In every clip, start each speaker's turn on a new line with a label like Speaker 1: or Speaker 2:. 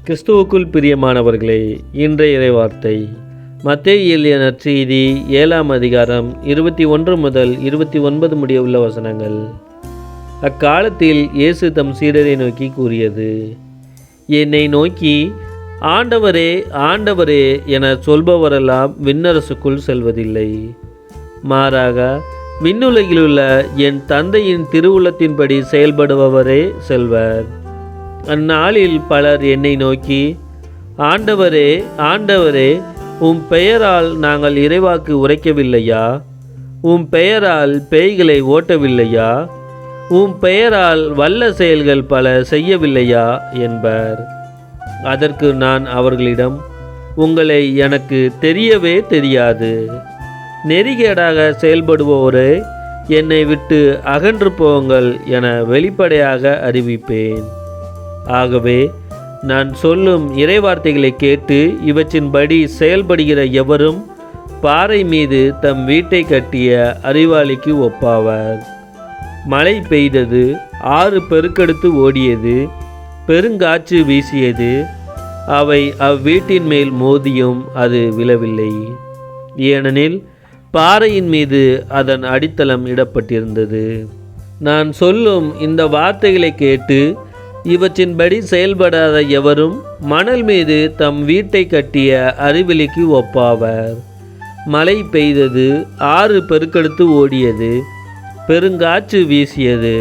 Speaker 1: கிறிஸ்துவுக்குள் பிரியமானவர்களே, இன்றைய இறைவார்த்தை மத்தேயு எழுதிய நற்செய்தி 7ஆம் அதிகாரம் 21 முதல் 29 முடிய உள்ள வசனங்கள். அக்காலத்தில் இயேசு தம் சீடரை நோக்கி கூறியது: என்னை நோக்கி ஆண்டவரே ஆண்டவரே என சொல்பவரெல்லாம் விண்ணரசுக்குள் செல்வதில்லை, மாறாக விண்ணுலகிலுள்ள என் தந்தையின் திருவுள்ளத்தின்படி செயல்படுபவரே செல்வர். அந்நாளில் பலர் என்னை நோக்கி, ஆண்டவரே ஆண்டவரே, உம் பெயரால் நாங்கள் இறைவாக்கு உரைக்கவில்லையா? உம் பெயரால் பேய்களை ஓட்டவில்லையா? உம் பெயரால் வல்ல செயல்கள் பல செய்யவில்லையா என்பர். அதற்கு நான் அவர்களிடம், உங்களை எனக்கு தெரியவே தெரியாது. நெறிகேடாக செயல்படுவோரே, என்னை விட்டு அகன்று போங்கள் என வெளிப்படையாக அறிவிப்பேன். ஆகவே நான் சொல்லும் இறைவார்த்தைகளை கேட்டு இவற்றின்படி செயல்படுகிற எவரும் பாறை மீது தம் வீட்டை கட்டிய அறிவாளிக்கு ஒப்பாவர். மழை பெய்தது, ஆறு பெருக்கெடுத்து ஓடியது, பெருங்காற்று வீசியது, அவை அவ்வீட்டின் மேல் மோதியும் அது விழவில்லை, ஏனெனில் பாறையின் மீது அதன் அடித்தளம் இடப்பட்டிருந்தது. நான் சொல்லும் இந்த வார்த்தைகளை கேட்டு இவற்றின்படி செயல்படாத எவரும் மணல் மீது தம் வீட்டை கட்டிய அறிவிலிக்கு ஒப்பாவர். மழை பெய்தது, ஆறு பெருக்கெடுத்து ஓடியது, பெருங்காற்று வீசியது,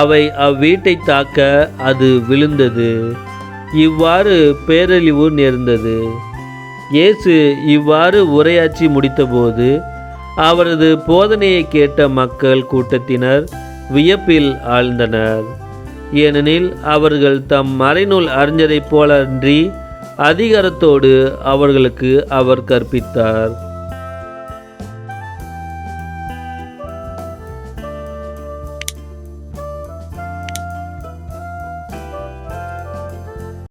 Speaker 1: அவை அவ்வீட்டை தாக்க அது விழுந்தது, இவ்வாறு பேரழிவு நேர்ந்தது. இயேசு இவ்வாறு உரையாற்றி முடித்தபோது அவரது போதனையை கேட்ட மக்கள் கூட்டத்தினர் வியப்பில் ஆழ்ந்தனர். ஏனெனில் அவர்கள் தம் மறைநூல் அறிஞரைப் போலன்றி அதிகாரத்தோடு அவர்களுக்கு அவர் கற்பித்தார்.